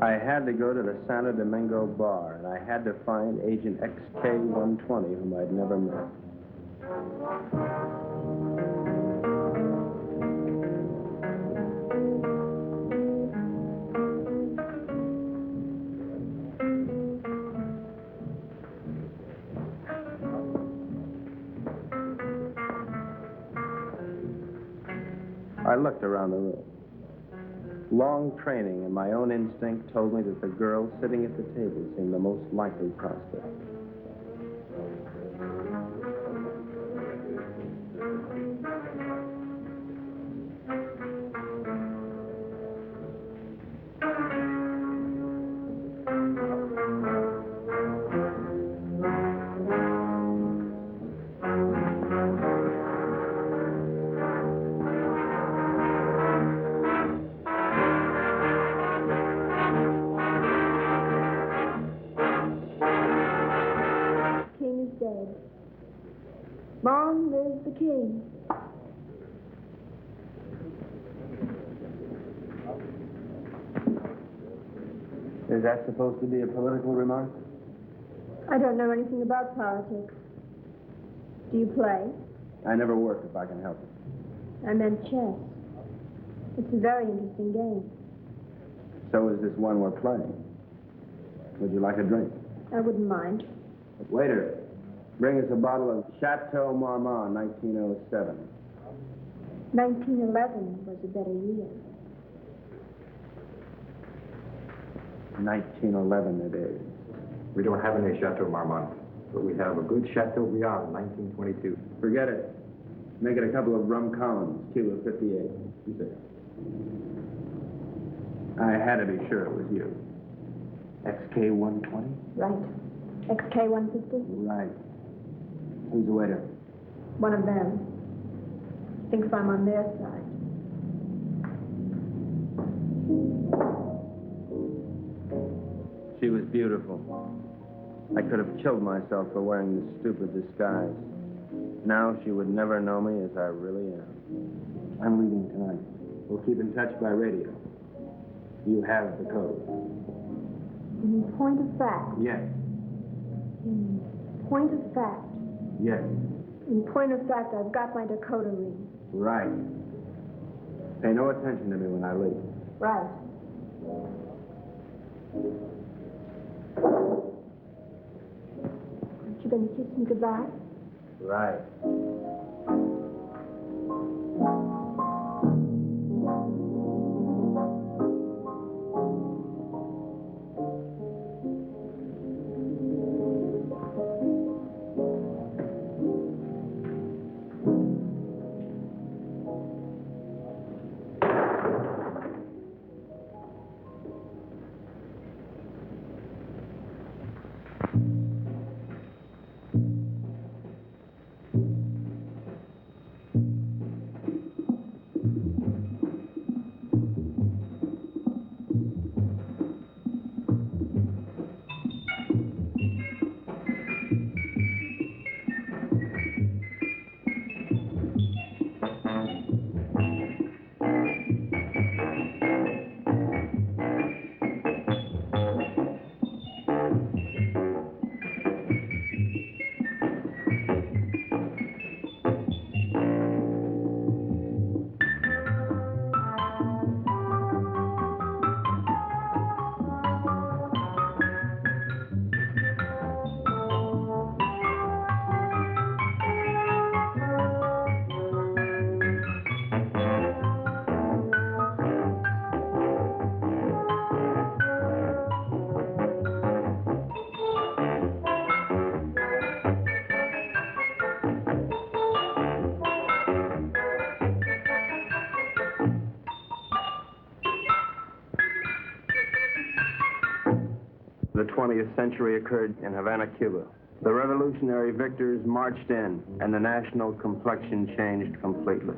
I had to go to the Santo Domingo bar, and I had to find Agent XK-120, whom I'd never met. I looked around the room. Long training and my own instinct told me that the girl sitting at the table seemed the most likely prospect. Long live the king. Is that supposed to be a political remark? I don't know anything about politics. Do you play? I never work if I can help it. I meant chess. It's a very interesting game. So is this one we're playing. Would you like a drink? I wouldn't mind. Waiter, bring us a bottle of Chateau Marmont, 1907. 1911 was a better year. 1911 it is. We don't have any Chateau Marmont, but we have a good Chateau Briand, 1922. Forget it. Make it a couple of rum Collins, Cuba 58. You say. I had to be sure it was you. XK-120? Right. XK-150? Right. Who's the waiter? One of them. Thinks I'm on their side. She was beautiful. I could have killed myself for wearing this stupid disguise. Now she would never know me as I really am. I'm leaving tonight. We'll keep in touch by radio. You have the code. In point of fact. Yes. In point of fact. Yes. In point of fact, I've got my decoder ring. Right. Pay no attention to me when I leave. Right. Aren't you going to kiss me goodbye? Right. The 20th century occurred in Havana, Cuba. The revolutionary victors marched in, and the national complexion changed completely.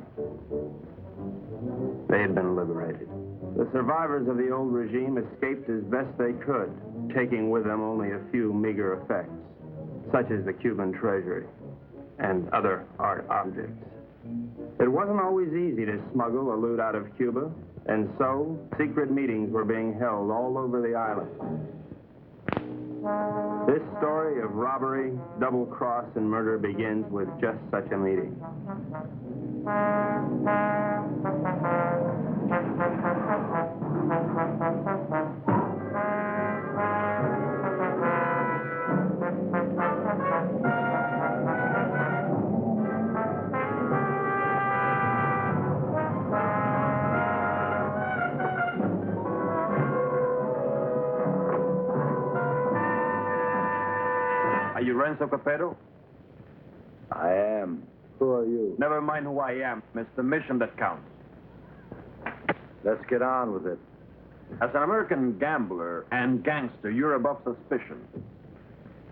They had been liberated. The survivors of the old regime escaped as best they could, taking with them only a few meager effects, such as the Cuban treasury and other art objects. It wasn't always easy to smuggle or loot out of Cuba, And so, secret meetings were being held all over the island. This story of robbery, double-cross, and murder begins with just such a meeting. Are you Renzo Capetto? I am. Who are you? Never mind who I am. It's the mission that counts. Let's get on with it. As an American gambler and gangster, you're above suspicion.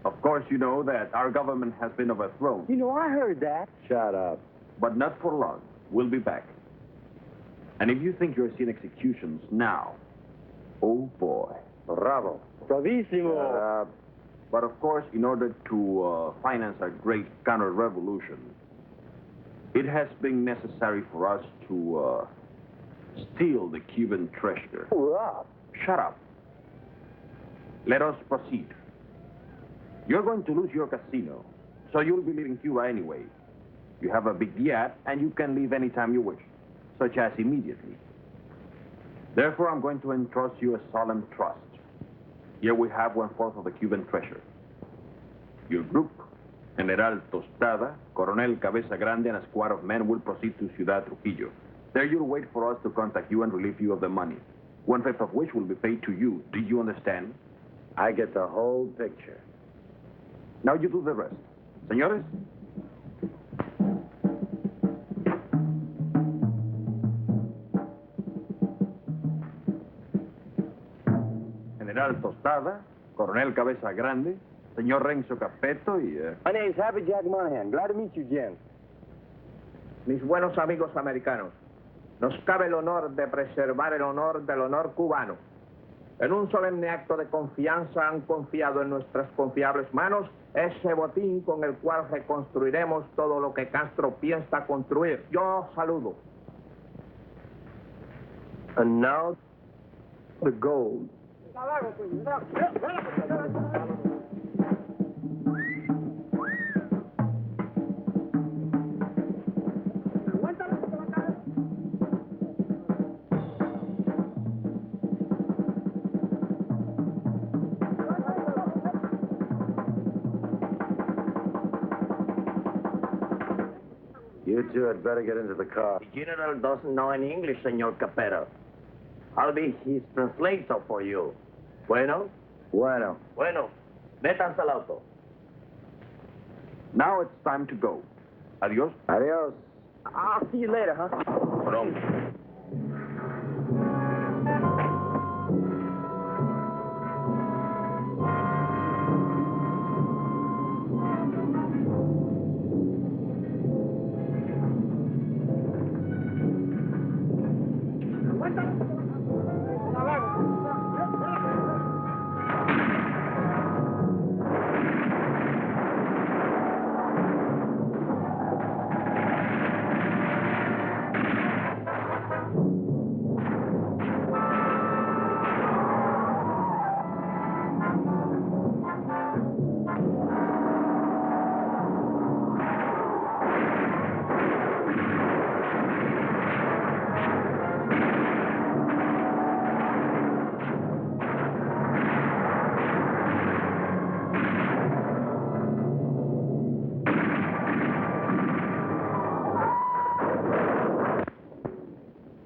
Of course, you know that our government has been overthrown. You know, I heard that. Shut up. But not for long. We'll be back. And if you think you're seeing executions now, oh boy. Bravo. Bravissimo. Shut up. But of course, in order to finance a great counter-revolution, it has been necessary for us to steal the Cuban treasure. Hurrah. Shut up. Let us proceed. You're going to lose your casino, so you'll be leaving Cuba anyway. You have a big yacht, and you can leave anytime you wish, such as immediately. Therefore, I'm going to entrust you a solemn trust. Here we have 1/4 of the Cuban treasure. Your group, General Tostada, Coronel Cabeza Grande, and a squad of men will proceed to Ciudad Trujillo. There you'll wait for us to contact you and relieve you of the money, 1/5 of which will be paid to you. Do you understand? I get the whole picture. Now you do the rest. Señores? General Tostada, Coronel Cabeza Grande, Señor Renzo Capetto y... My name's Happy Jack Monahan. Glad to meet you, Jen. Mis buenos amigos americanos, nos cabe el honor de preservar el honor del honor cubano. En un solemne acto de confianza han confiado en nuestras confiables manos ese botín con el cual reconstruiremos todo lo que Castro piensa construir. Yo saludo. And now, the gold. You two had better get into the car. The general doesn't know any English, Senor Capetto. I'll be his translator for you. Bueno? Bueno. Bueno. Métanse al auto. Now it's time to go. Adios. Adios. I'll see you later, huh? Pronto.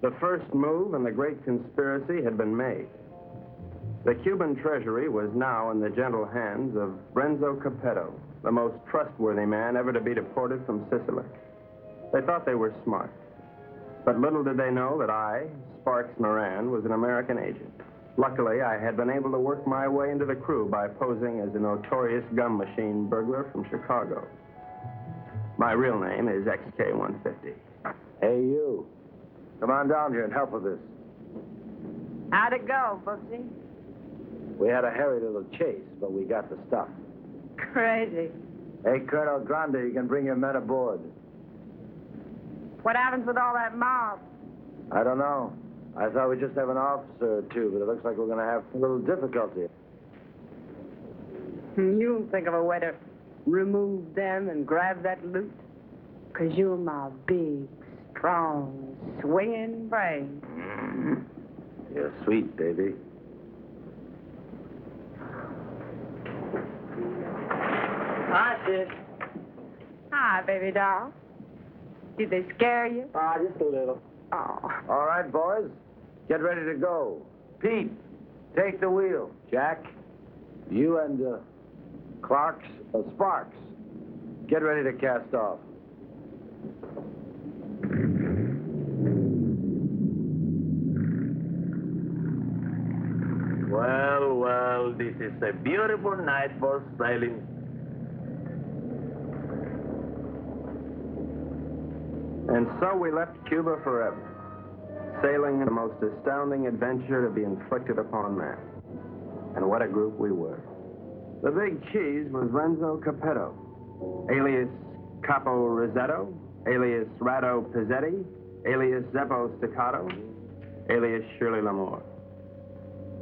The first move in the great conspiracy had been made. The Cuban treasury was now in the gentle hands of Renzo Capetto, the most trustworthy man ever to be deported from Sicily. They thought they were smart. But little did they know that I, Sparks Moran, was an American agent. Luckily, I had been able to work my way into the crew by posing as a notorious gum machine burglar from Chicago. My real name is XK150. Hey, you. Come on down here and help with this. How'd it go, Booksy? We had a hairy little chase, but we got the stuff. Crazy. Hey, Colonel Grande, you can bring your men aboard. What happens with all that mob? I don't know. I thought we'd just have an officer or two, but it looks like we're going to have a little difficulty. You think of a way to remove them and grab that loot? 'Cause you're my big, strong, swinging brain. You're sweet, baby. Hi, sis. Hi, baby doll. Did they scare you? Just a little. Oh. All right, boys. Get ready to go. Pete, take the wheel. Jack, you and Sparks, get ready to cast off. Well, well, this is a beautiful night for sailing. And so we left Cuba forever, sailing in the most astounding adventure to be inflicted upon man. And what a group we were. The big cheese was Renzo Capetto, alias Capo Rosetto, alias Rado Pizzetti, alias Zeppo Staccato, alias Shirley Lamour.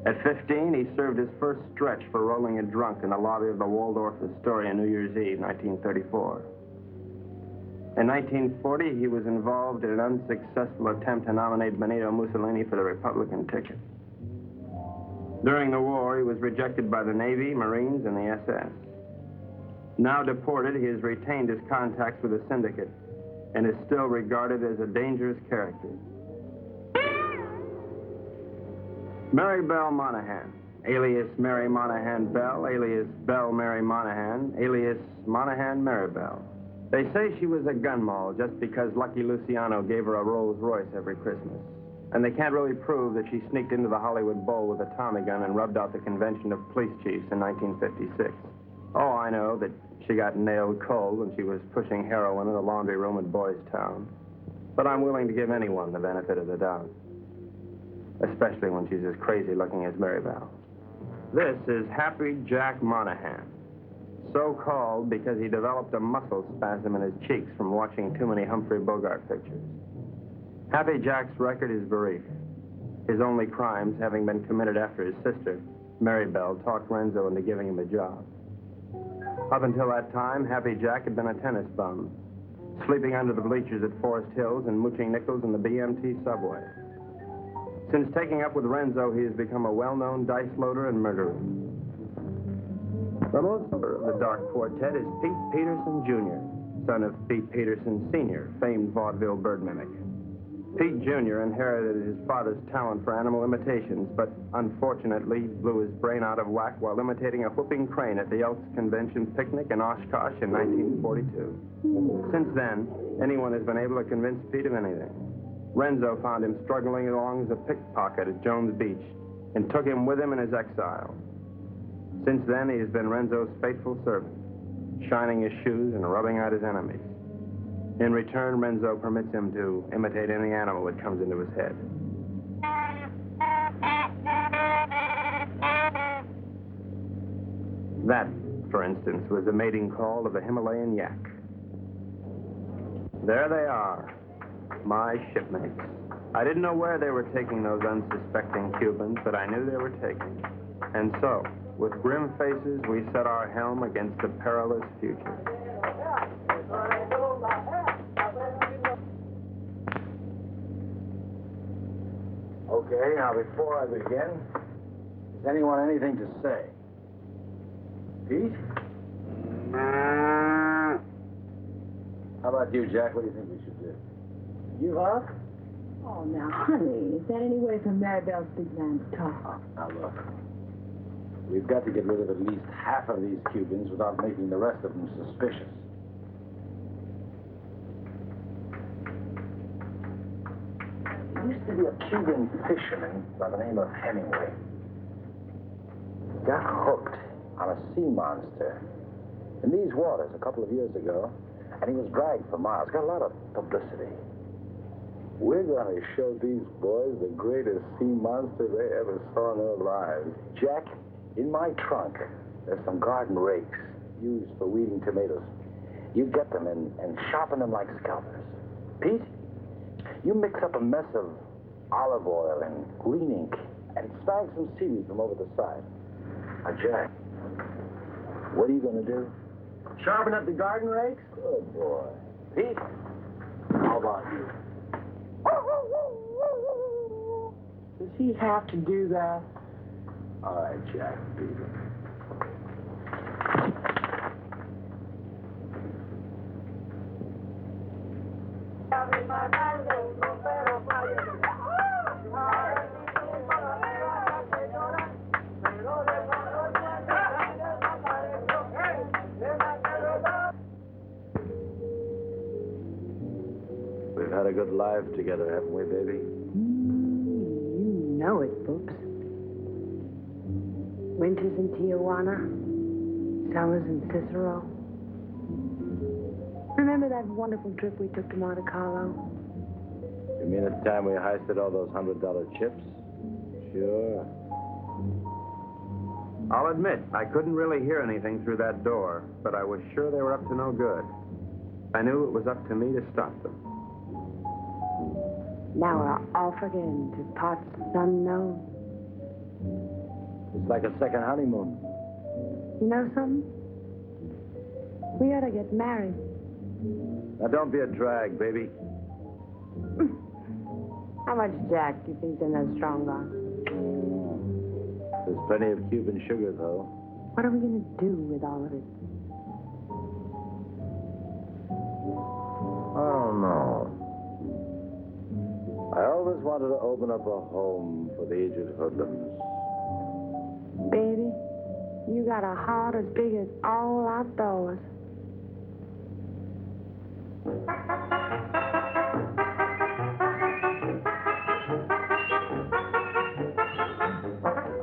At 15, he served his first stretch for rolling a drunk in the lobby of the Waldorf Astoria New Year's Eve, 1934. In 1940, he was involved in an unsuccessful attempt to nominate Benito Mussolini for the Republican ticket. During the war, he was rejected by the Navy, Marines, and the SS. Now deported, he has retained his contacts with the syndicate and is still regarded as a dangerous character. Mary Bell Monahan, alias Mary Monahan Bell, alias Bell Mary Monahan, alias Monahan Mary Bell. They say she was a gun moll just because Lucky Luciano gave her a Rolls Royce every Christmas. And they can't really prove that she sneaked into the Hollywood Bowl with a Tommy gun and rubbed out the convention of police chiefs in 1956. Oh, I know that she got nailed cold when she was pushing heroin in a laundry room at Boys Town. But I'm willing to give anyone the benefit of the doubt, especially when she's as crazy looking as Mary Bell. This is Happy Jack Monahan, so called because he developed a muscle spasm in his cheeks from watching too many Humphrey Bogart pictures. Happy Jack's record is brief, his only crimes having been committed after his sister, Mary Bell, talked Renzo into giving him a job. Up until that time, Happy Jack had been a tennis bum, sleeping under the bleachers at Forest Hills and mooching nickels in the BMT subway. Since taking up with Renzo, he has become a well-known dice loader and murderer. The most of the Dark Quartet is Pete Peterson, Jr., son of Pete Peterson, Sr., famed vaudeville bird mimic. Pete Jr. inherited his father's talent for animal imitations, but unfortunately blew his brain out of whack while imitating a whooping crane at the Elks Convention picnic in Oshkosh in 1942. Since then, anyone has been able to convince Pete of anything. Renzo found him struggling along as a pickpocket at Jones Beach and took him with him in his exile. Since then, he has been Renzo's faithful servant, shining his shoes and rubbing out his enemies. In return, Renzo permits him to imitate any animal that comes into his head. That, for instance, was the mating call of the Himalayan yak. There they are, my shipmates. I didn't know where they were taking those unsuspecting Cubans, but I knew they were taking. And so, with grim faces, we set our helm against the perilous future. Okay, now before I begin, does anyone anything to say? Pete? How about you, Jack? What do you think we should do? You up? Oh, now, honey, is that any way for Maribel's big man to talk? Now, look. We've got to get rid of at least half of these Cubans without making the rest of them suspicious. There used to be a Cuban fisherman by the name of Hemingway. He got hooked on a sea monster in these waters a couple of years ago, and he was dragged for miles. Got a lot of publicity. We're going to show these boys the greatest sea monster they ever saw in their lives. Jack, in my trunk, there's some garden rakes used for weeding tomatoes. You get them and sharpen them like scalpers. Pete, you mix up a mess of olive oil and green ink, and snag some seaweed from over the side. Now, Jack, what are you going to do? Sharpen up the garden rakes? Good boy. Pete, how about you? Does he have to do that? All right, Jack, beat it. We've had a good life together, haven't we, baby? You know it, Boops. Winters in Tijuana, summers in Cicero. Remember that wonderful trip we took to Monte Carlo? You mean the time we heisted all those $100 chips? Sure. I'll admit, I couldn't really hear anything through that door, but I was sure they were up to no good. I knew it was up to me to stop them. Now we're off again to parts unknown. It's like a second honeymoon. You know something? We ought to get married. Now, don't be a drag, baby. How much Jack do you think's in that strong box? There's plenty of Cuban sugar, though. What are we going to do with all of it? I don't know. I always wanted to open up a home for the aged hoodlums. Baby, you got a heart as big as all outdoors.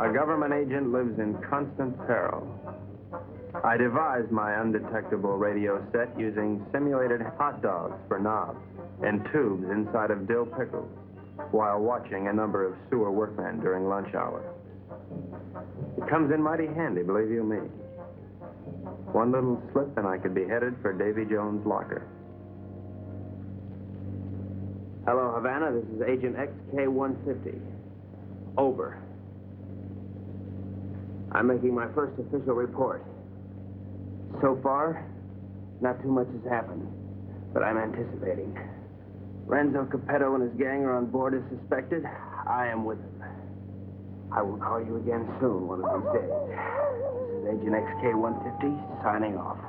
A government agent lives in constant peril. I devised my undetectable radio set using simulated hot dogs for knobs and tubes inside of dill pickles while watching a number of sewer workmen during lunch hour. It comes in mighty handy, believe you me. One little slip and I could be headed for Davy Jones' locker. Hello, Havana. This is Agent XK-150. Over. I'm making my first official report. So far, not too much has happened, but I'm anticipating. Renzo Capetto and his gang are on board as suspected. I am with them. I will call you again soon, one of these days. This is Agent XK-150 signing off.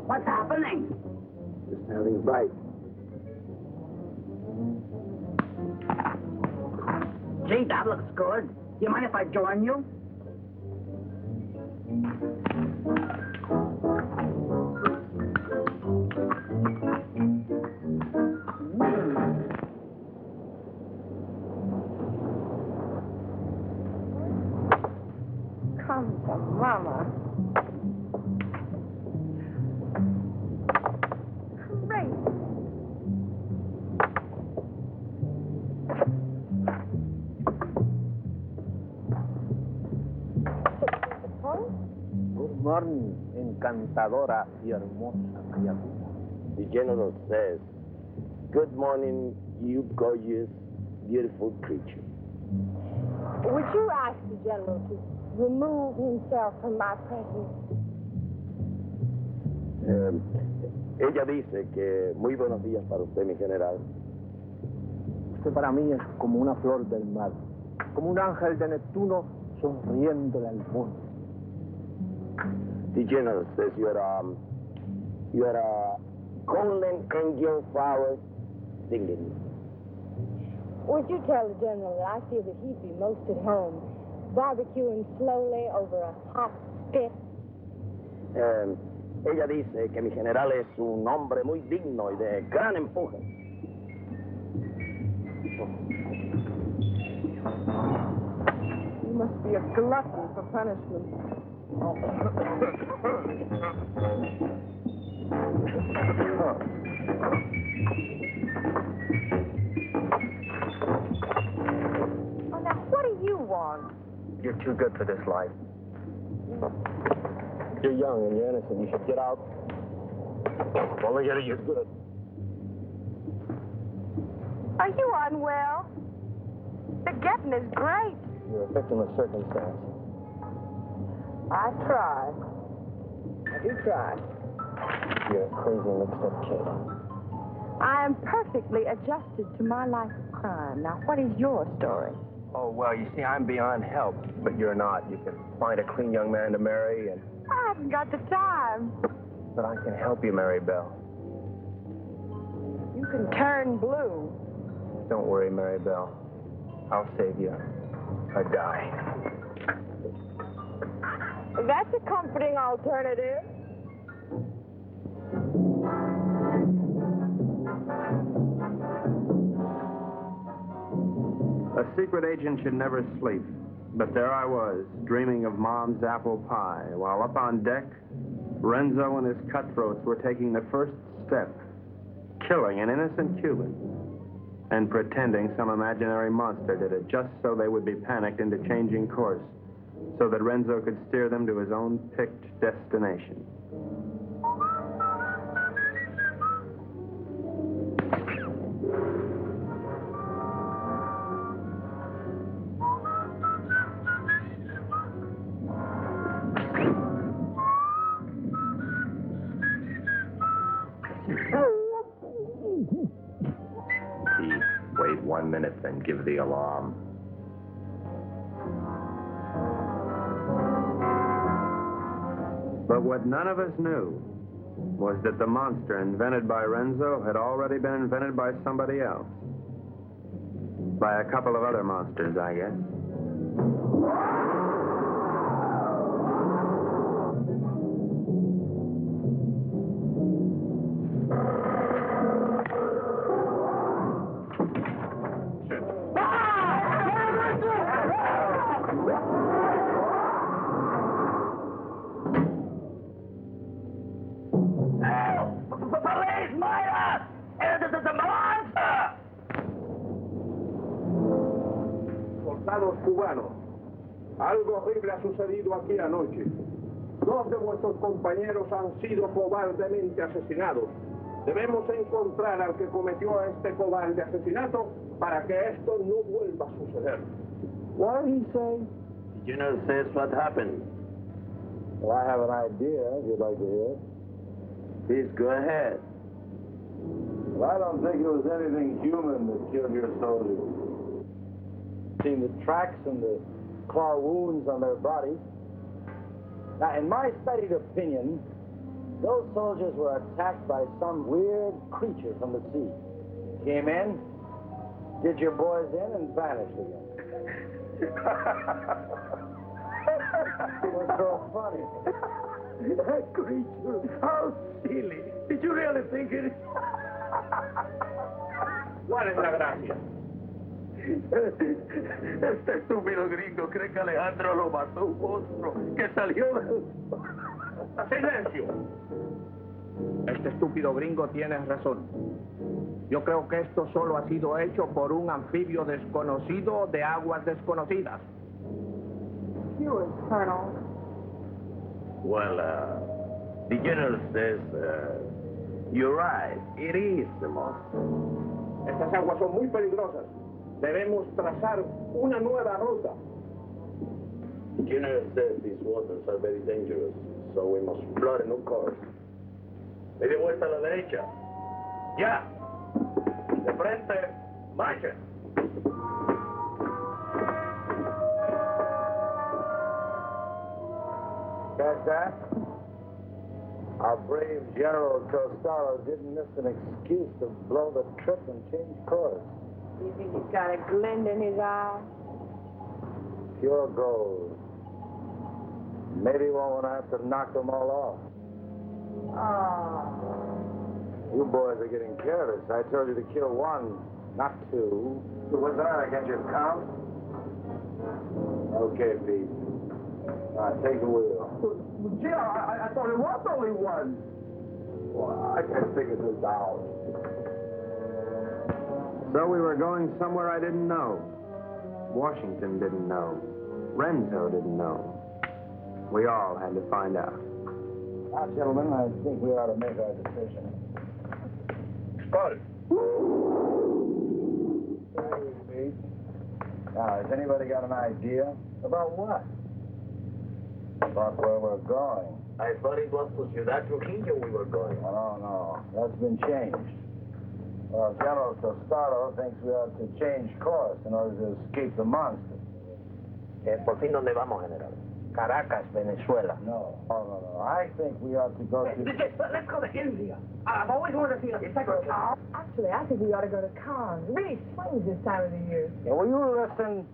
What's happening? Just having a bite. Gee, that looks good. You mind if I join you? Come to Mama. Great. Good morning, encantadora y hermosa criatura. The general says, "Good morning, you gorgeous, beautiful creature." Would you ask the general to remove himself from my presence? Ella dice que muy buenos días para usted, mi general. Usted para mí es como una flor del mar, como un ángel de Neptuno sonriéndole al mundo. The general says you're a golden angel flower singing. Would you tell the general that I feel that he'd be most at home, barbecuing slowly over a hot spit? Ella dice que mi general es un hombre muy digno y de gran empuje. You must be a glutton for punishment. Oh, now, what do you want? You're too good for this life. You're young and you're innocent. You should get out Only getting you good. Are you unwell? The getting is great. You're a victim of circumstance. I try. I do try. You're a crazy, mixed-up kid. I am perfectly adjusted to my life of crime. Now, what is your story? Oh, well, you see, I'm beyond help, but you're not. You can find a clean young man to marry, and... I haven't got the time. But I can help you, Mary Bell. You can turn blue. Don't worry, Mary Bell. I'll save you a die. That's a comforting alternative. A secret agent should never sleep. But there I was, dreaming of Mom's apple pie, while up on deck, Renzo and his cutthroats were taking the first step, killing an innocent Cuban, and pretending some imaginary monster did it just so they would be panicked into changing course, so that Renzo could steer them to his own picked destination. Wait 1 minute, then give the alarm. But what none of us knew was that the monster invented by Renzo had already been invented by somebody else. By a couple of other monsters, I guess. Soldados cubanos, algo horrible ha sucedido aquí anoche. 2 de vuestros compañeros han sido cobardemente asesinados. Debemos encontrar al que cometió este cobarde asesinato para que esto no vuelva a suceder. What did he say? Did you know says what happened? Well, I have an idea, if you'd like to hear it. Please go ahead. Well, I don't think it was anything human that killed your soldiers. Seen the tracks and the claw wounds on their bodies. Now, in my studied opinion, those soldiers were attacked by some weird creature from the sea. Came in, did your boys in, and vanished again. What's so funny? That creature, how silly. Did you really think it? ¿Cuál es la gracia? Este estúpido gringo cree que Alejandro lo mató un monstruo que salió del... ¡Silencio! Este estúpido gringo tiene razón. Yo creo que esto solo ha sido hecho por un anfibio desconocido de aguas desconocidas. Yours, Colonel. Well, the general says, you're right, it is the monster. Estas aguas son muy peligrosas. Debemos trazar una nueva ruta. The general says these waters are very dangerous, so we must plot a new course. Media vuelta a la derecha. Ya. De frente, marcha. Catch that? Our brave General Costello didn't miss an excuse to blow the trip and change course. You think he's got a glint in his eye? Pure gold. Maybe we won't have to knock them all off. Oh. You boys are getting careless. I told you to kill 1, not 2. What's that? I got your count? Okay, Pete. All right, take the wheel. Gee, I thought it was only 1. Well, I can't figure this out. So we were going somewhere I didn't know. Washington didn't know. Renzo didn't know. We all had to find out. Now, gentlemen, I think we ought to make our decision. Skull. Now, has anybody got an idea? About what? About where we're going. I thought it was to Ciudad Trujillo we were going. No. That's been changed. Well, General Tostado thinks we ought to change course in order to escape the monster. ¿Por fin dónde vamos, General? Caracas, Venezuela. No. I think we ought to go to... Let's go to India. I've always wanted to see a cycle car. Actually, I think we ought to go to Cannes. It really swings this time of the year. Yeah, will you listen?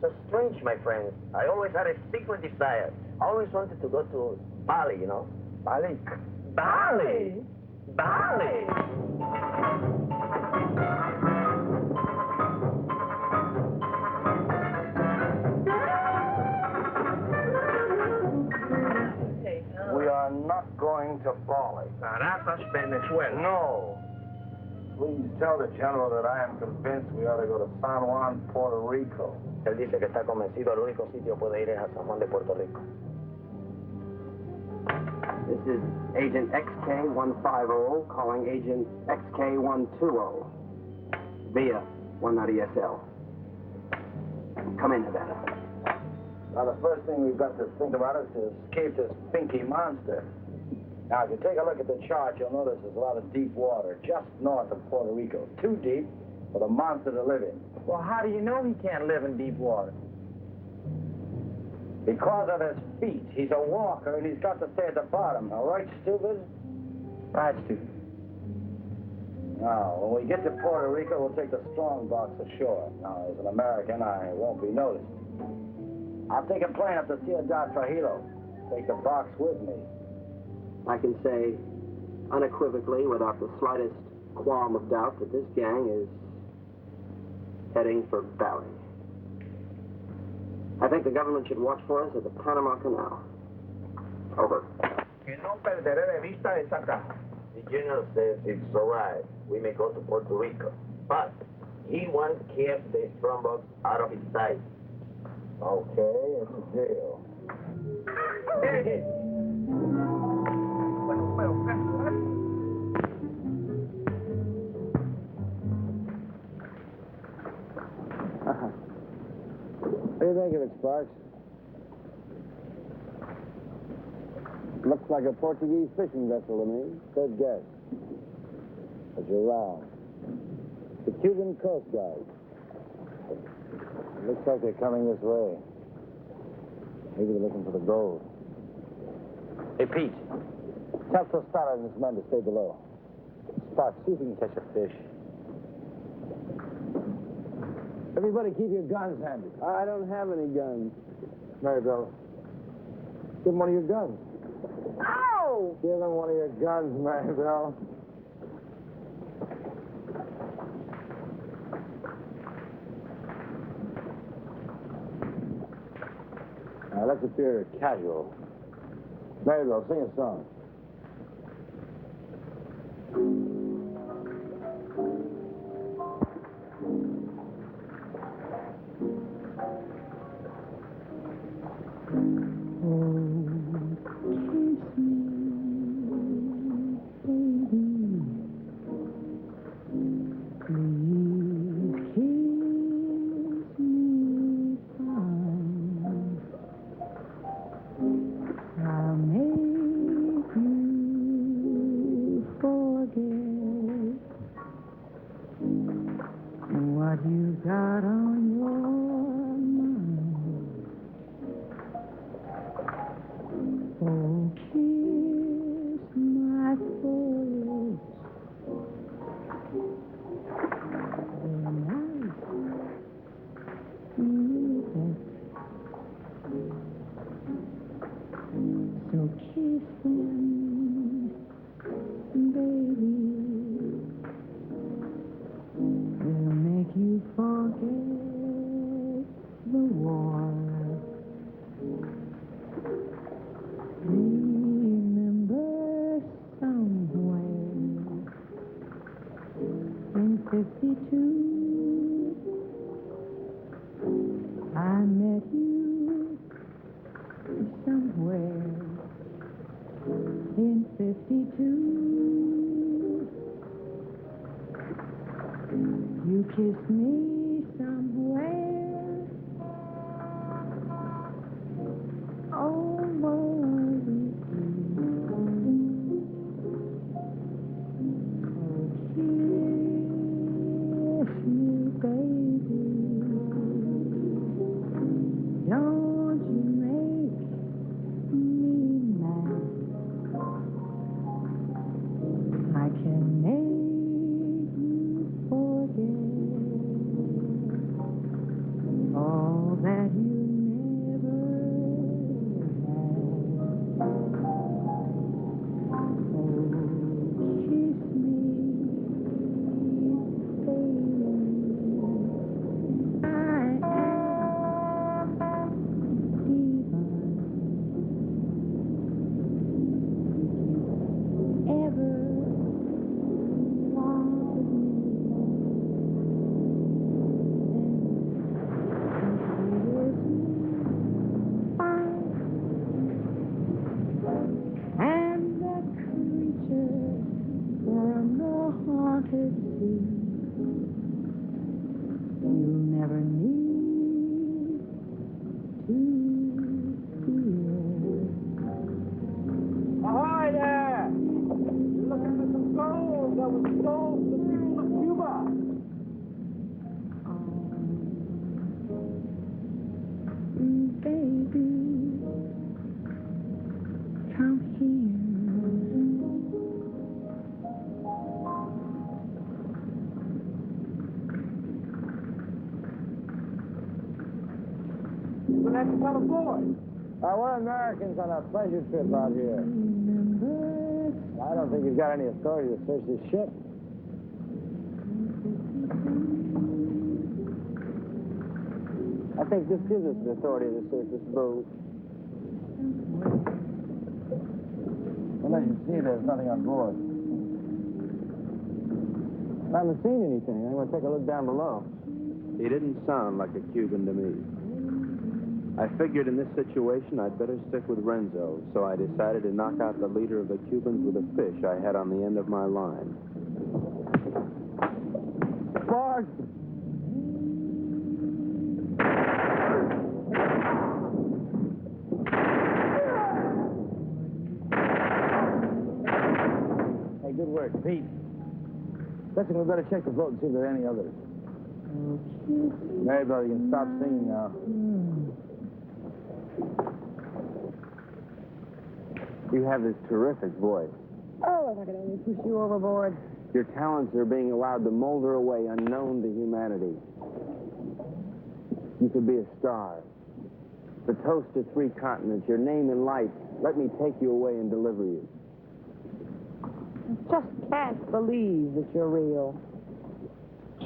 So strange, my friends. I always had a secret desire. I always wanted to go to Bali, you know? Bali? Bali! Bali! We are not going to Bali. Caracas, Venezuela. No. Please tell the General that I am convinced we ought to go to San Juan, Puerto Rico. Él dice que está convencido, el único sitio puede ir es a San Juan de Puerto Rico. This is Agent XK150 calling Agent XK120 via 190 SL. Come in, Havana. Now, the first thing we've got to think about is to escape this pinky monster. Now, if you take a look at the chart, you'll notice there's a lot of deep water just north of Puerto Rico. Too deep for the monster to live in. Well, how do you know he can't live in deep water? Because of his feet. He's a walker, and he's got to stay at the bottom. All right, stupid? Right, stupid. Now, when we get to Puerto Rico, we'll take the strong box ashore. Now, as an American, I won't be noticed. I'll take a plane up to Ciudad Trujillo. Take the box with me. I can say unequivocally, without the slightest qualm of doubt, that this gang is heading for Bali. I think the government should watch for us at the Panama Canal. Over. Que no perderé de vista esa caja. The General says it's all right. We may go to Puerto Rico. But he wants to keep the strongbox out of his sight. Okay, it's a deal. What do you think of it, Sparks? Looks like a Portuguese fishing vessel to me. Good guess. But you're wrong. The Cuban Coast Guard. Looks like they're coming this way. Maybe they're looking for the gold. Hey, Pete. Tell Tostada and his men to stay below. Sparks, see if we can catch a fish. Everybody keep your guns handy. I don't have any guns. Maribel, give him one of your guns. Ow! Give him one of your guns, Maribel. Now, let's appear casual. Maribel, sing a song. 52. You kissed me somewhere over the kiss me, baby. Don't you make me mad. I can make you forget all that you never had. Oh, kiss me, baby. I am divine. Ever wanted me, and the creature from the haunted sea. You'll never need to fear. Ahoy there! You're looking for some gold that was sold to the people of Cuba. Baby, come here. When that's come aboard. We're Americans on a pleasure trip out here. I don't think you've got any authority to search this ship. I think this gives us the authority to search this boat. Well, as you see, there's nothing on board. I haven't seen anything. I'm going to take a look down below. He didn't sound like a Cuban to me. I figured in this situation I'd better stick with Renzo, so I decided to knock out the leader of the Cubans with a fish I had on the end of my line. Bart! Hey, good work, Pete. Listen, we better check the boat and see if there are any others. Marybelle, you can stop singing now. You have this terrific voice. Oh, if I could only push you overboard. Your talents are being allowed to molder away unknown to humanity. You could be a star. The toast of 3 continents, your name in lights. Let me take you away and deliver you. I just can't believe that you're real.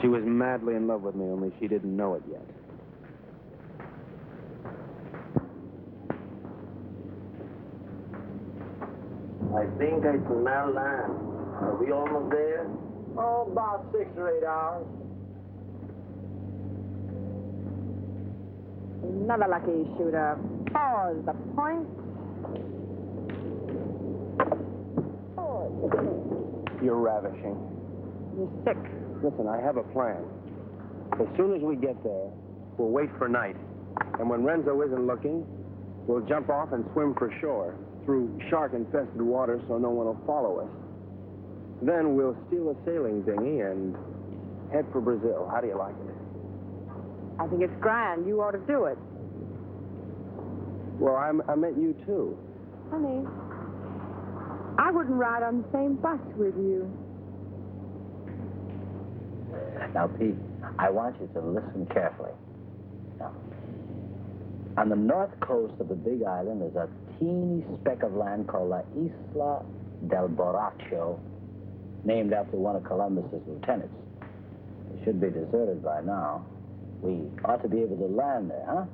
She was madly in love with me, only she didn't know it yet. I think I smell land. Are we almost there? Oh, about 6 or 8 hours. Another lucky shooter. Pause the point. You're ravishing. You're sick. Listen, I have a plan. As soon as we get there, we'll wait for night. And when Renzo isn't looking, we'll jump off and swim for shore through shark-infested water so no one will follow us. Then we'll steal a sailing dinghy and head for Brazil. How do you like it? I think it's grand. You ought to do it. Well, I meant you, too. Honey, I wouldn't ride on the same bus with you. Now, Pete, I want you to listen carefully. Now, on the north coast of the Big Island is a teeny speck of land called La Isla del Borracho, named after one of Columbus's lieutenants. It should be deserted by now. We ought to be able to land there, huh?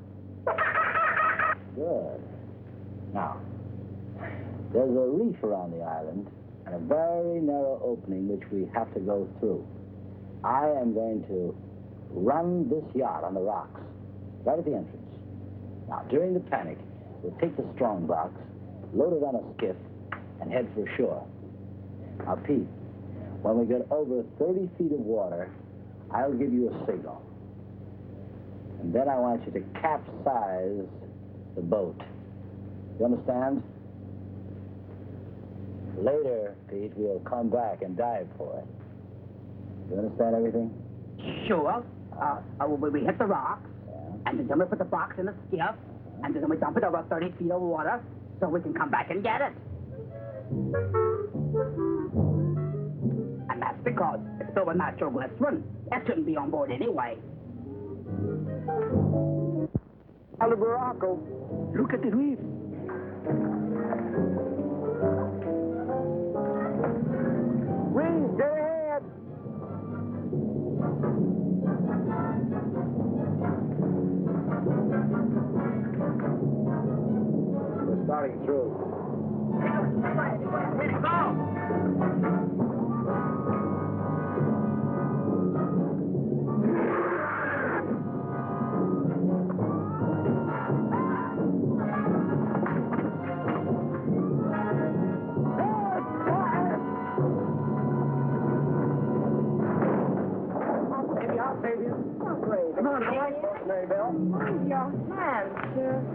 Good. Now, there's a reef around the island and a very narrow opening which we have to go through. I am going to run this yacht on the rocks, right at the entrance. Now, during the panic, we'll take the strong box, load it on a skiff, and head for shore. Now, Pete, when we get over 30 feet of water, I'll give you a signal. And then I want you to capsize the boat. You understand? Later, Pete, we'll come back and dive for it. You understand everything? Sure. We hit the rocks, and then we put the box in the skiff, and then we dump it over 30 feet of water so we can come back and get it. And that's because it's still a natural glycerin. That shouldn't be on board anyway. Hello, Baracco. Look at the reef. Reef, dead ahead. We're starting through.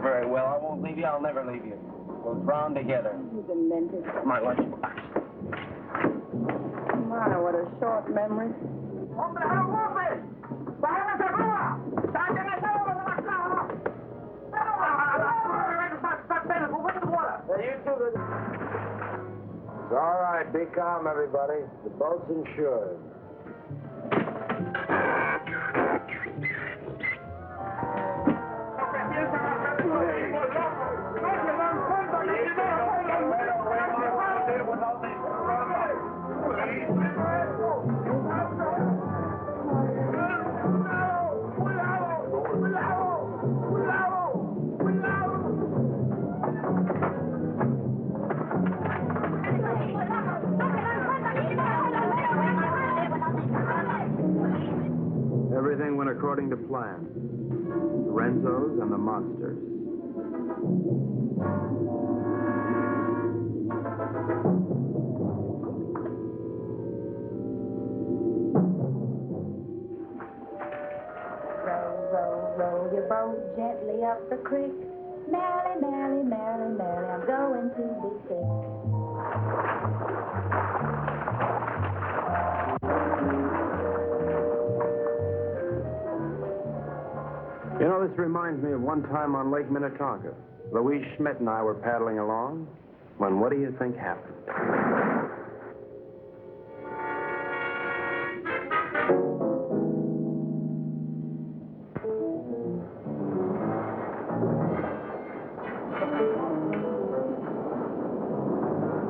Very well, I won't leave you. I'll never leave you. We'll drown together. You demented. My lunchbox. My, what a short memory. It's all right. Be calm, everybody. The boat's insured. Everything went according to plan. The Renzos and the monsters. Row your boat gently up the creek. Merrily, merrily, merrily, merrily, I'm going to be sick. You know, this reminds me of one time on Lake Minnetonka. Louise Schmidt and I were paddling along when what do you think happened?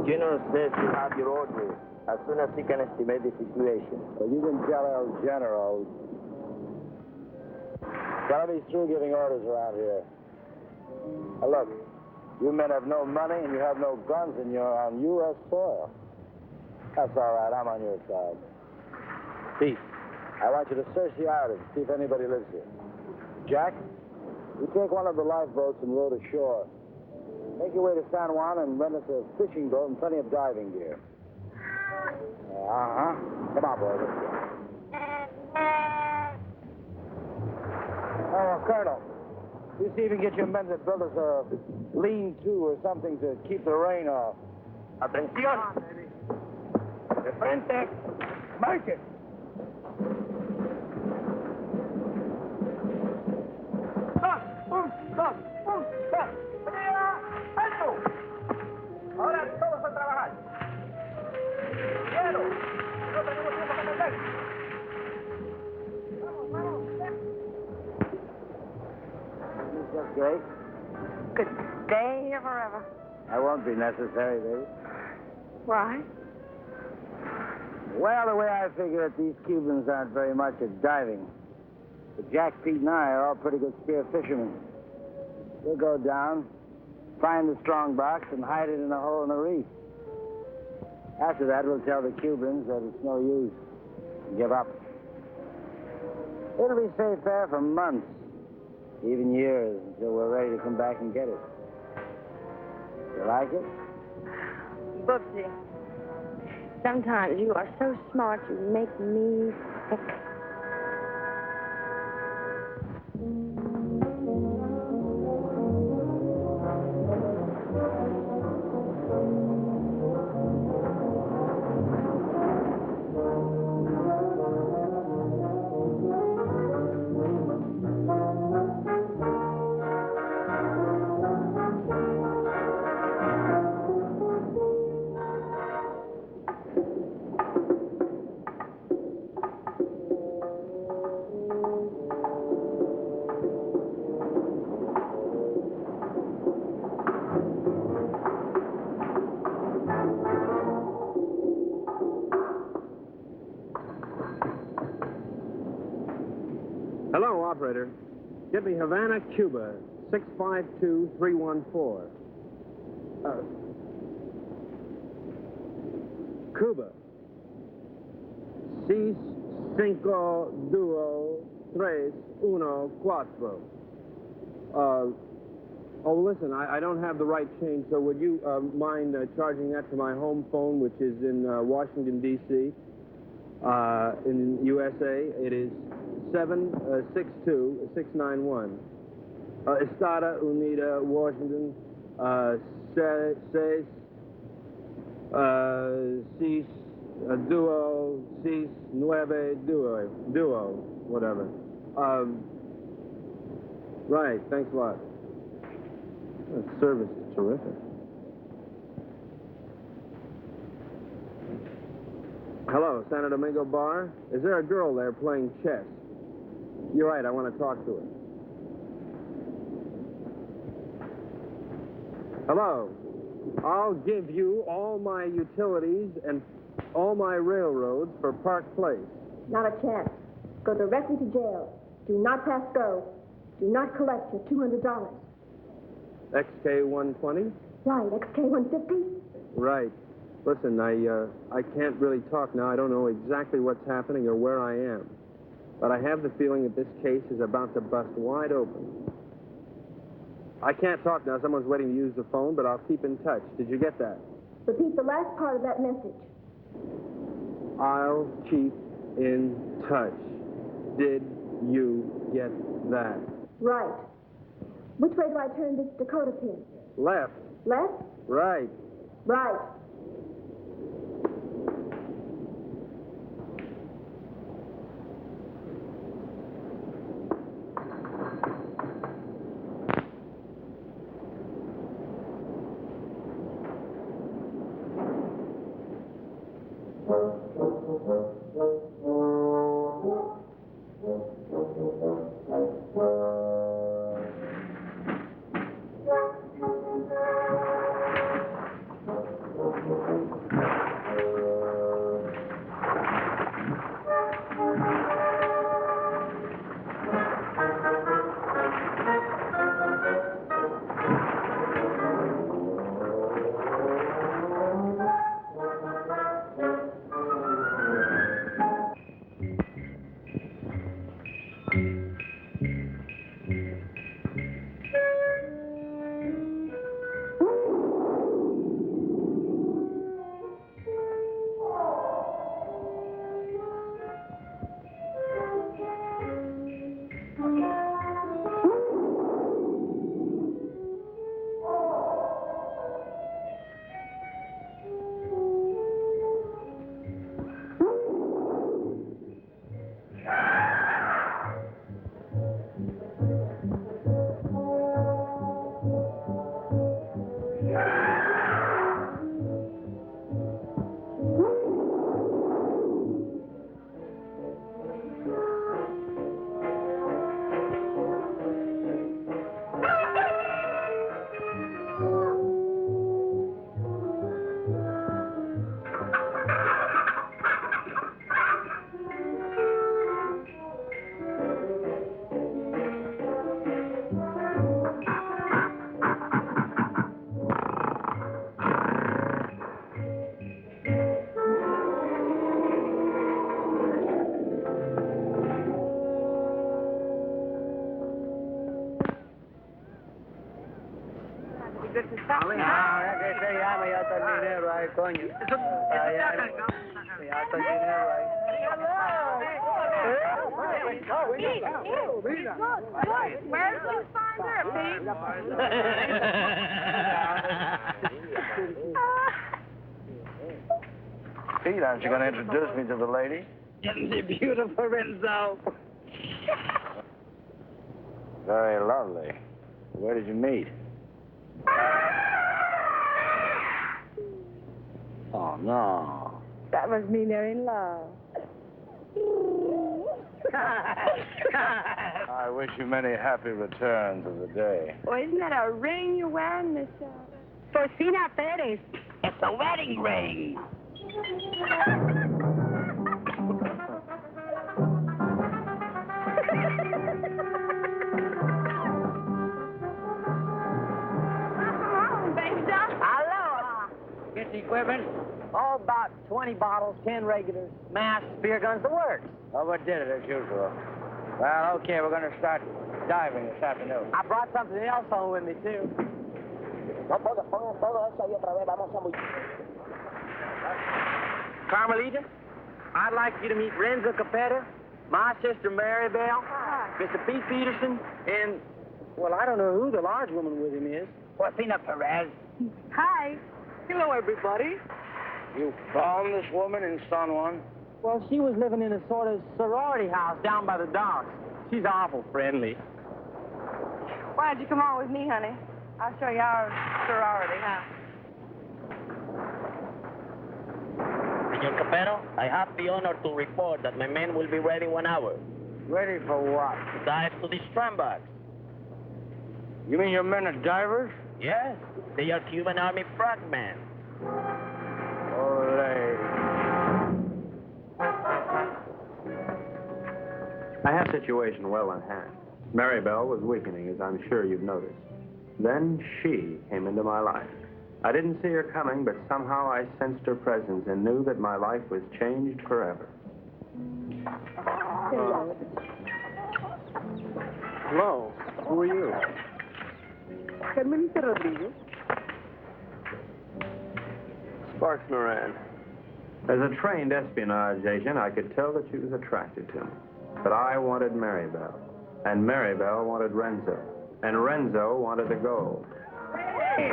General says you have your orders as soon as he can estimate the situation. Well, you can tell El General. Gotta be through giving orders around here. Now, look, you men have no money and you have no guns and you're on U.S. soil. That's all right. I'm on your side. Pete, I want you to search the island, see if anybody lives here. Jack, you take one of the lifeboats and row to shore. Make your way to San Juan and rent us a fishing boat and plenty of diving gear. Uh-huh. Come on, boy. Let's go. Oh, Colonel, you see if you can get your men to build us a lean-to or something to keep the rain off. Atención. De frente. Marchen. Dos. ¡Alto! Ahora todos a trabajar. Quiero. No tenemos tiempo que perder. Vamos. That's great. Good day forever. That won't be necessary, baby. Why? Well, the way I figure it, these Cubans aren't very much at diving. But Jack, Pete, and I are all pretty good spear fishermen. We'll go down, find the strong box, and hide it in a hole in the reef. After that, we'll tell the Cubans that it's no use. Give up. It'll be safe there for months, even years, until we're ready to come back and get it. You like it? Bubsy. Sometimes you are so smart you make me sick. Hello, operator. Get me Havana, Cuba, 652314. Cuba. 6, 5, 2, 3, 1, 4. Listen, I don't have the right change, so would you mind charging that to my home phone, which is in Washington, D.C., in USA? It is 762-691. Estada Unida, Washington, 6, 6, 9, duo, whatever. Right, thanks a lot. That service is terrific. Hello, Santo Domingo Bar. Is there a girl there playing chess? You're right, I want to talk to her. Hello. I'll give you all my utilities and all my railroads for Park Place. Not a chance. Go directly to jail. Do not pass go. Do not collect your $200. XK-120? Right, XK-150? Right. Listen, I can't really talk now. I don't know exactly what's happening or where I am. But I have the feeling that this case is about to bust wide open. I can't talk now. Someone's waiting to use the phone, but I'll keep in touch. Did you get that? Repeat the last part of that message. I'll keep in touch. Did you get that? Right. Which way do I turn this Dakota pin? Left. Left? Right. Right. coño. Yeah, I thought you knew, right? Where's you find her, Pete? Pete, aren't you going to introduce me to the lady? Isn't she beautiful, Renzo? Very lovely. Where did you meet? Oh, no. That must mean they're in love. I wish you many happy returns of the day. Well, isn't that a ring you're wearing, Miss? Porcina Perez. It's a wedding ring. Get the equipment. All about 20 bottles, 10 regulars, masks, beer guns, the works. Overdid it as usual. Well, okay, we're going to start diving this afternoon. I brought something else home with me, too. Carmelita, I'd like you to meet Renzo Capetta, my sister Mary Bell, Mr. Pete Peterson, and, well, I don't know who the large woman with him is. Porcina Perez. Hi. Hello, everybody. You found this woman in San Juan? Well, she was living in a sort of sorority house down by the docks. She's awful friendly. Why don't you come on with me, honey? I'll show you our sorority house. Senor Capero, I have the honor to report that my men will be ready 1 hour. Ready for what? To dive to the strandbacks. You mean your men are divers? Yes, they are Cuban Army frogmen. Ole. I had the situation well in hand. Mary Bell was weakening, as I'm sure you've noticed. Then she came into my life. I didn't see her coming, but somehow I sensed her presence and knew that my life was changed forever. Hello. Who are you? Carmelita Rodriguez. Sparks Moran. As a trained espionage agent, I could tell that she was attracted to me. But I wanted Mary Bell, and Mary Bell wanted Renzo, and Renzo wanted the gold. Hey,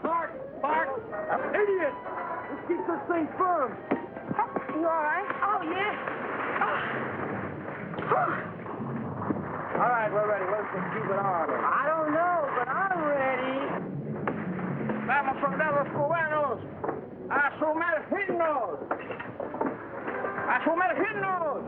Bart, idiot! Let's keep this thing firm. You all right? Oh, yeah. All right, we're ready. Where's the Cuban army? I don't know, but I'm ready. Vamos, soldados cubanos, a sumergirnos. ¡A sumergirnos!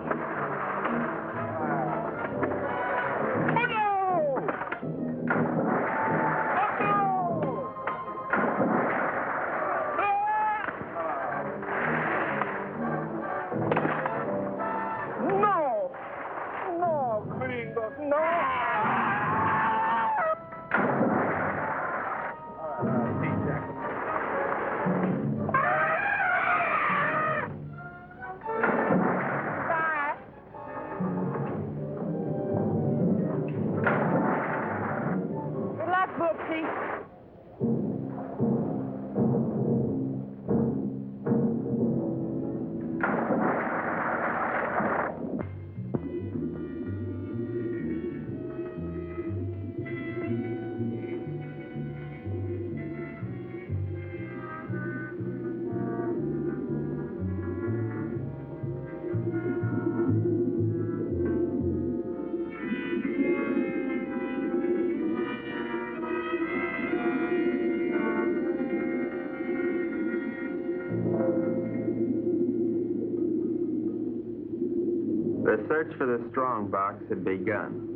The search for the strongbox had begun,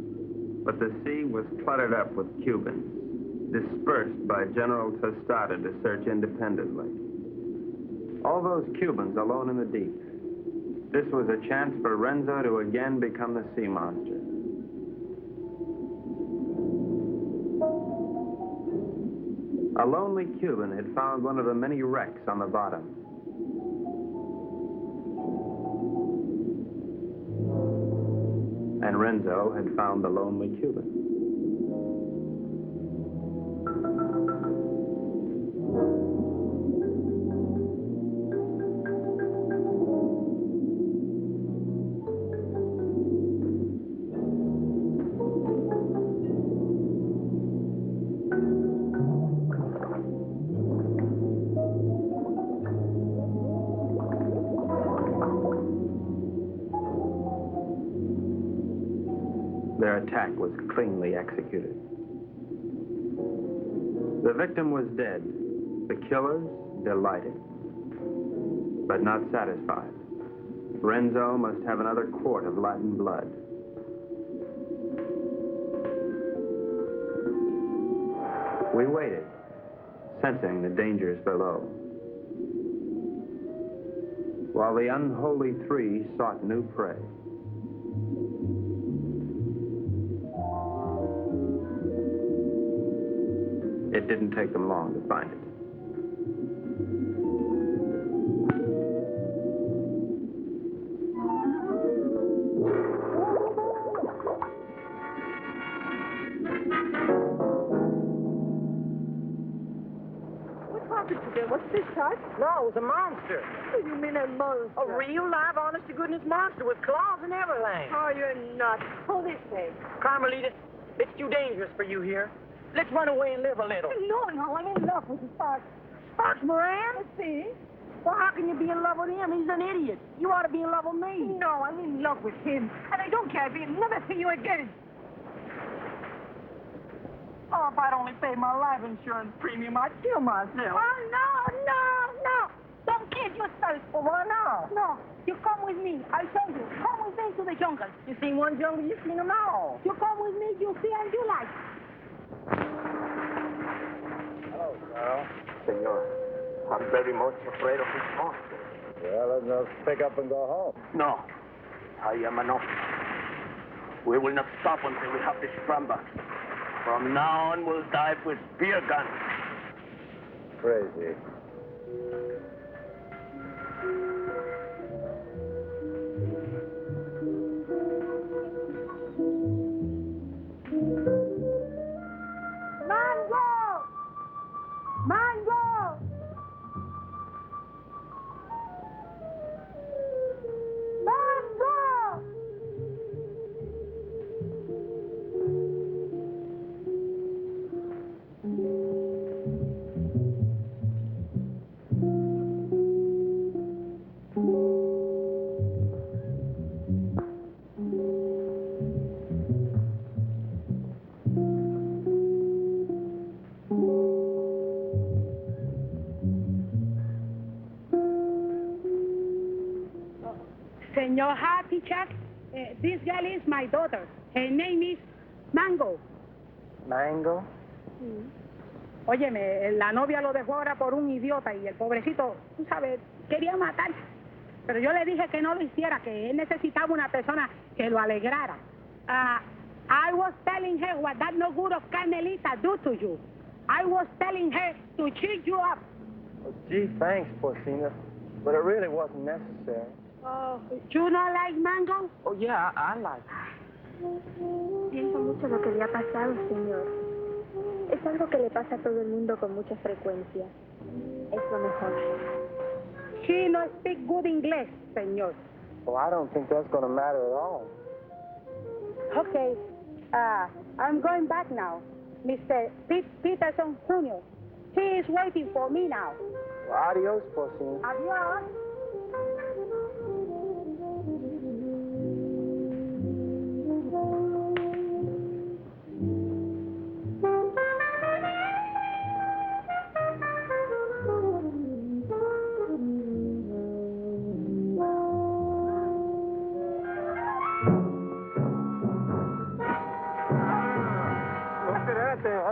but the sea was cluttered up with Cubans, dispersed by General Tostada to search independently. All those Cubans alone in the deep. This was a chance for Renzo to again become the sea monster. A lonely Cuban had found one of the many wrecks on the bottom. And Renzo had found the lonely Cuban. Their attack was cleanly executed. The victim was dead. The killers delighted, but not satisfied. Renzo must have another quart of Latin blood. We waited, sensing the dangers below, while the unholy three sought new prey. It didn't take them long to find it. What's this, Tut? No, it was a monster. What do you mean a monster? A real, live, honest-to-goodness monster with claws and everything. Oh, you're nuts. Pull this way. Carmelita, it's too dangerous for you here. Let's run away and live a little. No, I'm in love with Sparks. Sparks Moran? Let's see. Well, how can you be in love with him? He's an idiot. You ought to be in love with me. No, I'm in love with him. And I don't care if he'll never see you again. Oh, if I'd only paid my life insurance premium, I'd kill myself. Oh, no. Don't kill yourself. Well, why not? No, you come with me. I'll show you. Come with me to the jungle. You seen one jungle, you've seen them all. You come with me, you'll see and you like. Hello, Carl. Senor, I'm very much afraid of this monster. Well, let's just pick up and go home. No, I am an officer. We will not stop until we have this scramble. From now on, we'll dive with spear guns. Crazy. Mango! Senor Happy Chuck, this girl is my daughter. Her name is Mango. ¿Mango? Óyeme, la novia lo dejó ahora por un idiota y el pobrecito, tú sabes, quería matar. Pero yo le dije que no lo hiciera, que él necesitaba una persona que lo alegrara. I was telling her what that no good of Carmelita do to you. I was telling her to cheer you up. Oh, gee, thanks, Porcina. But it really wasn't necessary. Oh, you not like Mango? Oh, yeah, I like it. Siento mucho lo que le ha pasado, señor. Es algo que le pasa a todo el mundo con mucha frecuencia. Es lo mejor. She no speak good English, señor. Well, I don't think that's going to matter at all. Okay, I'm going back now. Mr. Peterson Jr. He is waiting for me now. Well, adios, Porcina. Adios.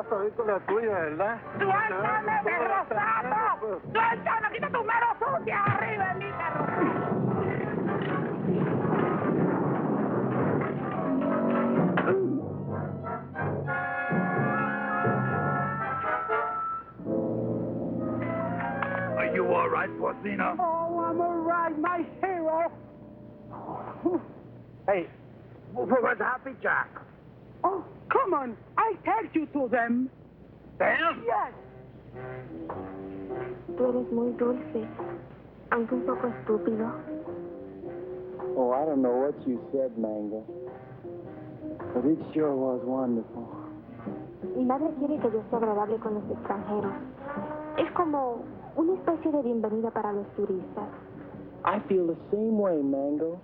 Película tuya, ¿verdad? ¡Suéltame, perro sapo! ¡Suéltame! ¡Quita tu mano sucia arriba de mí, perro! Are you all right, Porcina? Oh, I'm all right, my hero. Hey, where's Happy Jack? Oh, come on. I take you to them. Them? Yes. Tú eres muy dulce, aunque un poco estúpido. Oh, I don't know what you said, Mango. But it sure was wonderful. Mi madre quiere que yo sea agradable con los extranjeros. Es como una especie de bienvenida para los turistas. I feel the same way, Mango.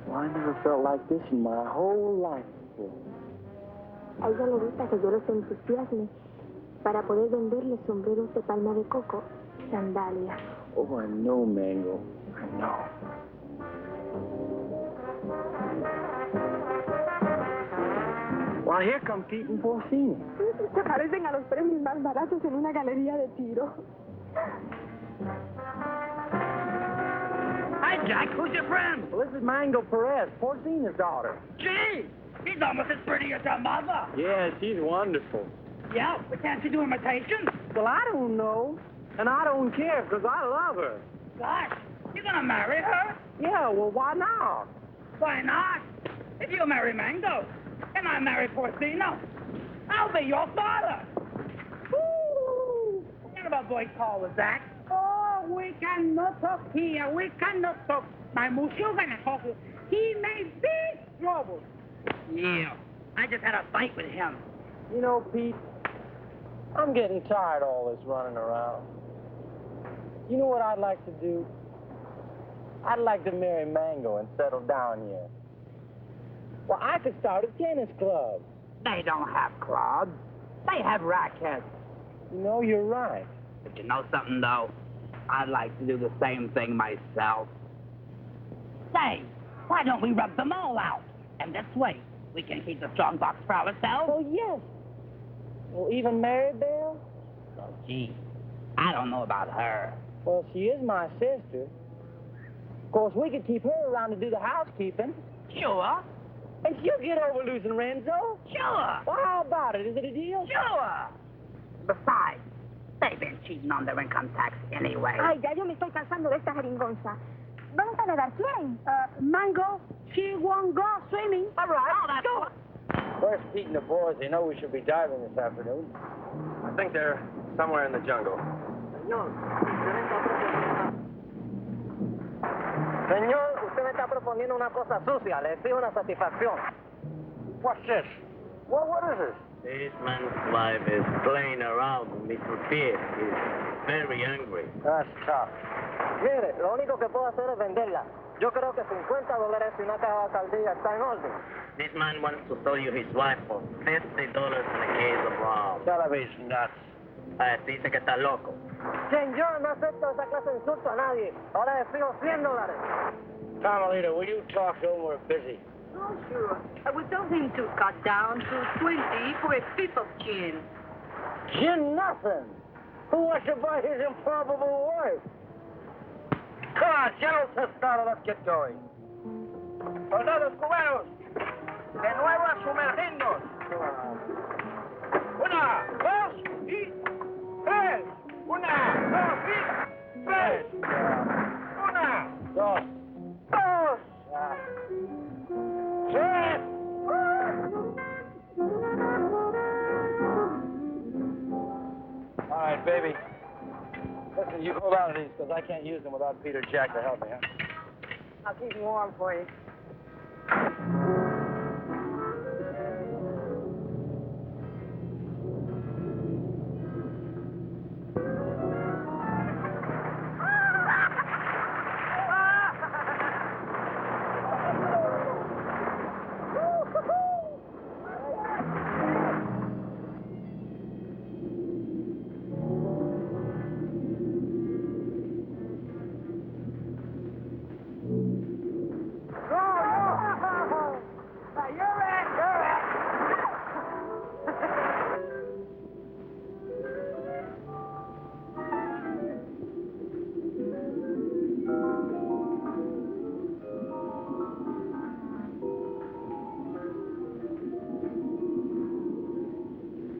Well, I never felt like this in my whole life. wonderful. A ella le gusta que yo los entusiasme para poder venderle sombreros de palma de coco y sandalias. Oh, I know, Mango. I know. Well, here come Pete and Porcini. Se parecen a los premios más baratos en una galería de tiro. Hi, Jack. Who's your friend? Well, this is Mango Perez, Porcini's daughter. Gee, he's almost as pretty as her mother. Yeah, she's wonderful. Yeah, but can't you do imitations? Well, I don't know. And I don't care, because I love her. Gosh, you're gonna marry her? Yeah, well, why not? Why not? If you marry Mango, and I marry Porcino, I'll be your father. Woo! What kind of a boy call was that? Oh, we cannot talk here. We cannot talk. My monsieur gonna talk. He may be trouble. Yeah, I just had a fight with him. You know, Pete, I'm getting tired of all this running around. You know what I'd like to do? I'd like to marry Mango and settle down here. Well, I could start a tennis club. They don't have clubs. They have rackets. You know, you're right. But you know something, though? I'd like to do the same thing myself. Say, why don't we rub them all out? And this way, we can keep the strong box for ourselves. Oh, yes. Well, even Maribel? Oh, gee, I don't know about her. Well, she is my sister. Of course, we could keep her around to do the housekeeping. Sure. And she'll get over losing Renzo. Sure. Well, how about it? Is it a deal? Sure. Besides, they've been cheating on their income tax anyway. Ay, ya yo me estoy cansando de esta jeringonza. ¿Vamos a nadar? ¿Quién? Mango, she won't go swimming. All right. Oh, that's Go. Where's Pete and the boys? They know we should be diving this afternoon. I think they're somewhere in the jungle. Señor, usted me está proponiendo una cosa sucia. Le exijo una satisfacción. What's this? Well, what is this? This man's wife is playing around with Mr. Pierre. He's very angry. That's tough. Mire, lo único que puedo hacer es venderla. Yo creo que $50 y una caja de saldilla está en orden. This man wants to sell you his wife for $50 and a case of rum. Television nuts. Dice que está loco. Señor, no acepto esa clase de insulto a nadie. Ahora le exijo $100. Carmelita, will you talk to him? We're busy. Oh, sure. I would tell him to cut down to 20 for a fifth of gin. Gin nothing. Who wants to buy his improbable wife? Come on, General Tostado, let's get going. Soldados cubanos, de nuevo a sumergirnos. Una, dos y tres. Una, dos y tres. Una, Dos. dos, tres. All right, baby. Listen, you hold on to these, because I can't use them without Peter Jack to help me, huh? I'll keep them warm for you.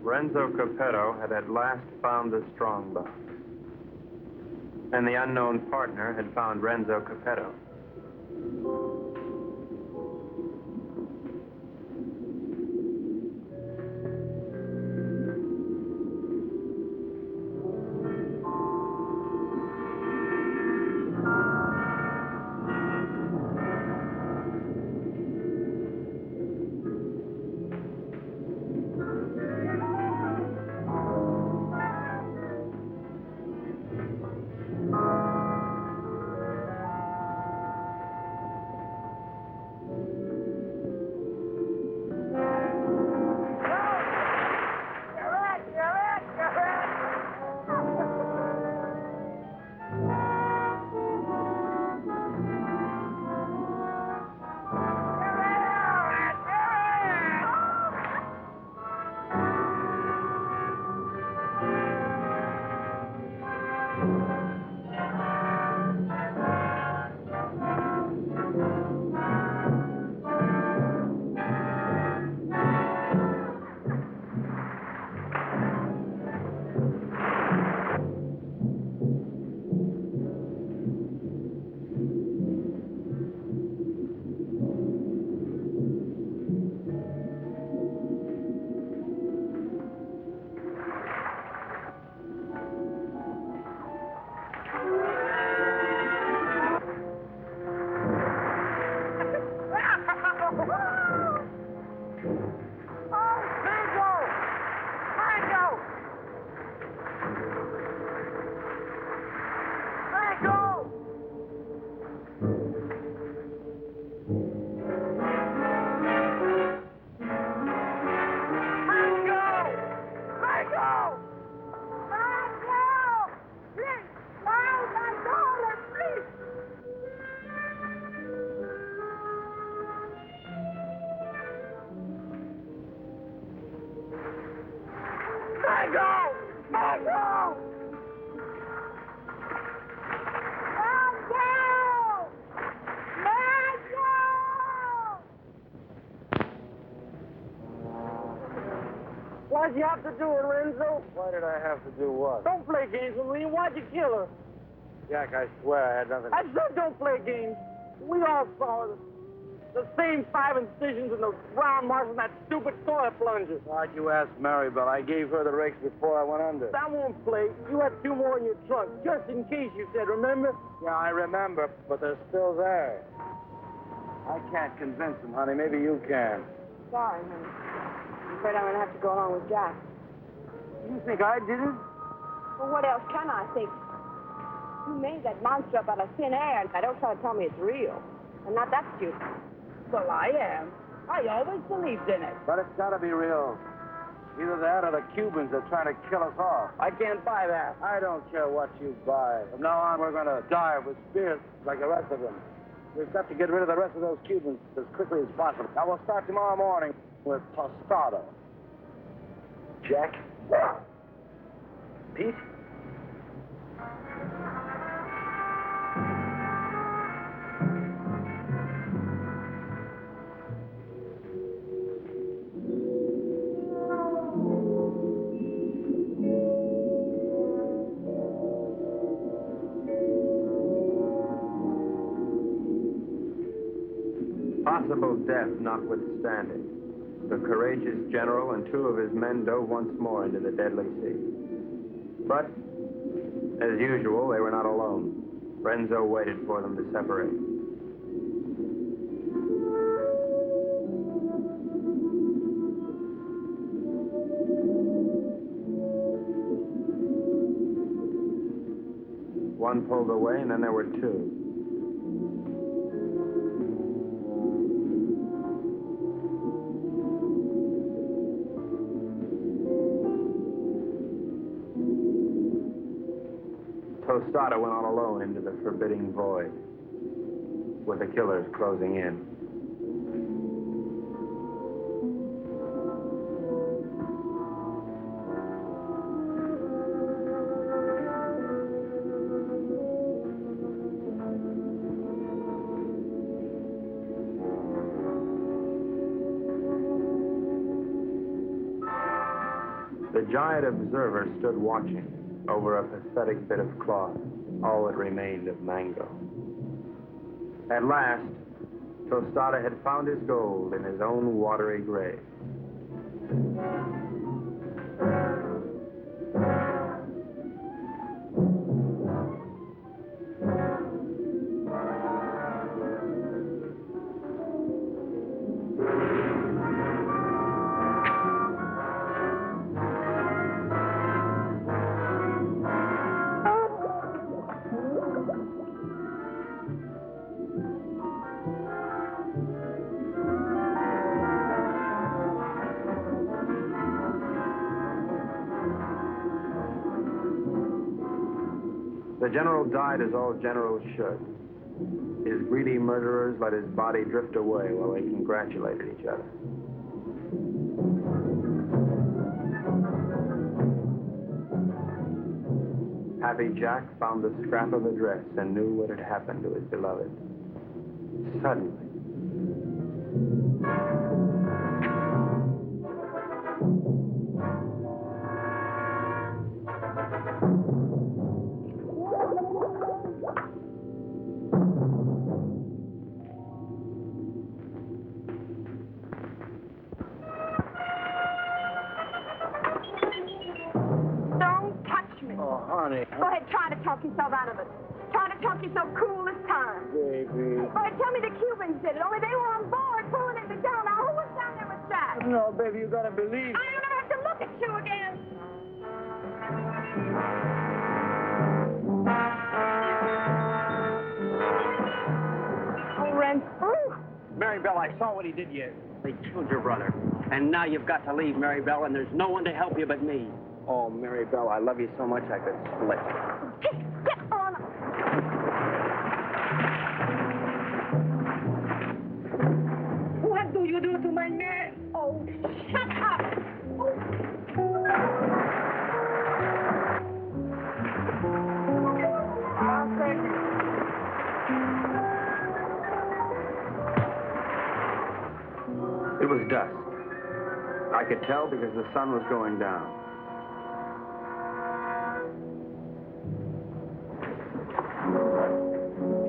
Renzo Capetto had at last found the strong box. And the unknown partner had found Renzo Capetto. Why'd you have to do it, Renzo? Why did I have to do what? Don't play games with me. Why'd you kill her? Jack, I swear I had nothing. I said don't play games. We all saw it. The same 5 incisions and the brown marks on that stupid toilet plunger. Why'd you ask Maribel? I gave her the rakes before I went under. That won't play. You had 2 more in your trunk, just in case, you said, remember? Yeah, I remember, but they're still there. I can't convince them, honey. Maybe you can. Sorry, honey. I'm afraid I'm going to have to go along with Jack. You think I did it? Well, what else can I think? You made that monster up out of thin air, and I don't try to tell me it's real. I'm not that stupid. Well, I am. I always believed in it. But it's got to be real. Either that or the Cubans are trying to kill us off. I can't buy that. I don't care what you buy. From now on, we're going to dive with spears like the rest of them. We've got to get rid of the rest of those Cubans as quickly as possible. Now, we'll start tomorrow morning with tostada. Jack? Pete? Possible death notwithstanding, the courageous general and 2 of his men dove once more into the deadly sea. But, as usual, they were not alone. Renzo waited for them to separate. One pulled away, and then there were 2. Tostada went on alone into the forbidding void, with the killers closing in. The giant observer stood watching over a pathetic bit of cloth, all that remained of Mango. At last, Tostada had found his gold in his own watery grave. The general died as all generals should. His greedy murderers let his body drift away while they congratulated each other. Happy Jack found the scrap of a dress and knew what had happened to his beloved. Suddenly, Go ahead, try to talk yourself out of it. Try to talk yourself cool this time. Baby. Go ahead, tell me the Cubans did it, only they were on board pulling it down. Now, who was down there with Jack? No, baby, you gotta believe. I'm gonna have to look at you again. Oh, Ren. Maribel, I saw what he did to you. They killed your brother. And now you've got to leave, Maribel, and there's no one to help you but me. oh, Maribel, I love you so much I could split. Get on. What do you do to my man? Oh, shut up. I'll take it. It was dusk. I could tell because the sun was going down.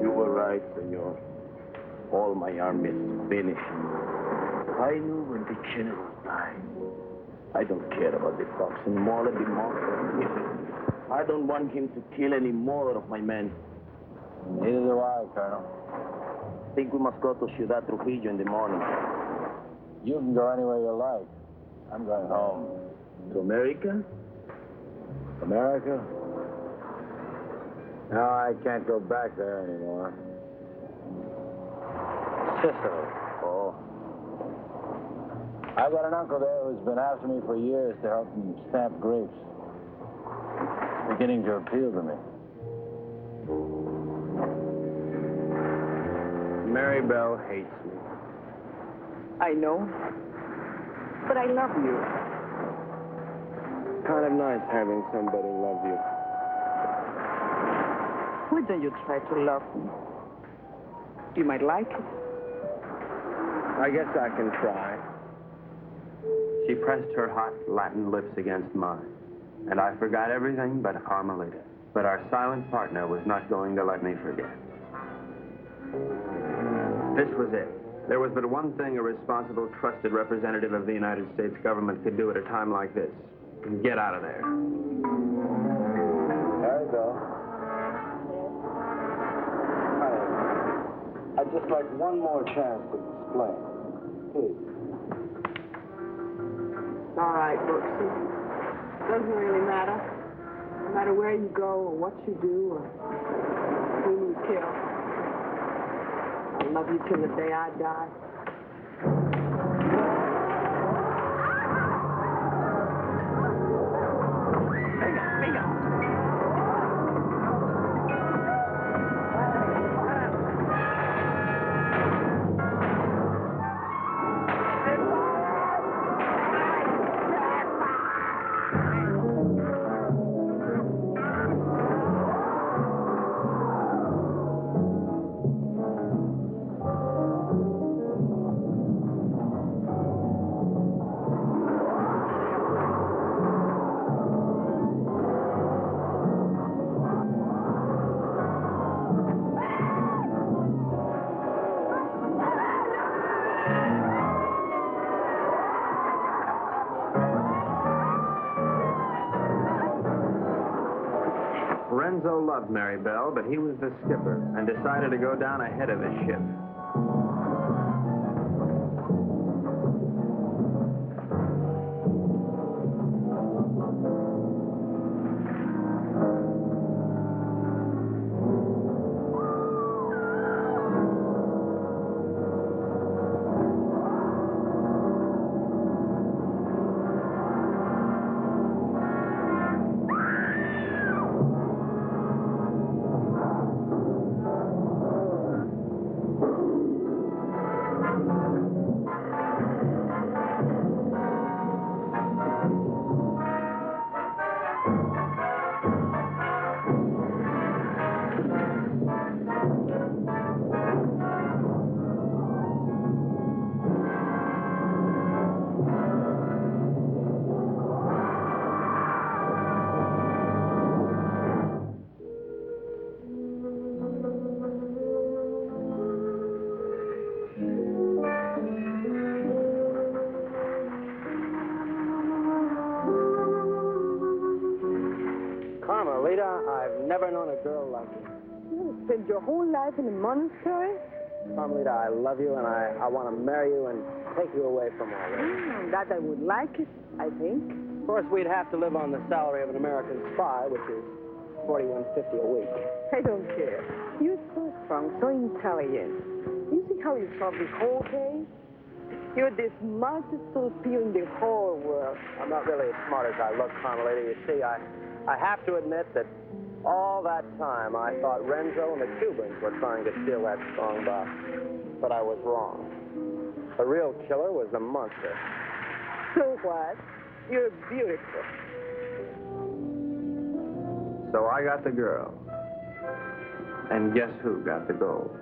You were right, senor. All my army is finished. I knew when the general died. I don't care about the fox anymore. Let the monster. I don't want him to kill any more of my men. Neither do I, Colonel. I think we must go to Ciudad Trujillo in the morning. You can go anywhere you like. I'm going home. To America? America? No, I can't go back there anymore. Sicily. Oh. I've got an uncle there who's been after me for years to help him stamp grapes. It's beginning to appeal to me. Mary Bell hates me. I know. But I love you. Kind of nice having somebody love you. Why don't you try to love me? You might like it. I guess I can try. She pressed her hot Latin lips against mine, and I forgot everything but Carmelita. But our silent partner was not going to let me forget. This was it. There was but one thing a responsible, trusted representative of the United States government could do at a time like this. Get out of there. There you go. I'd just like one more chance to explain. Please. It's all right, Brooksy. Doesn't really matter. No matter where you go or what you do or who you kill. I'll love you till the day I die. Renzo loved Mary Bell, but he was the skipper and decided to go down ahead of his ship. Carmelita, I've never known a girl like you. You spent your whole life in a monastery? Carmelita, I love you, and I want to marry you and take you away from all this. That I would like it, I think. Of course, we'd have to live on the salary of an American spy, which is $41.50 a week. I don't care. You're so strong, so intelligent. You see how you solve this whole case? You're the smartest torpedo in the whole world. I'm not really as smart as I look, Carmelita. You see, I have to admit that all that time I thought Renzo and the Cubans were trying to steal that strong box. But I was wrong. The real killer was the monster. So what? You're beautiful. So I got the girl. And guess who got the gold?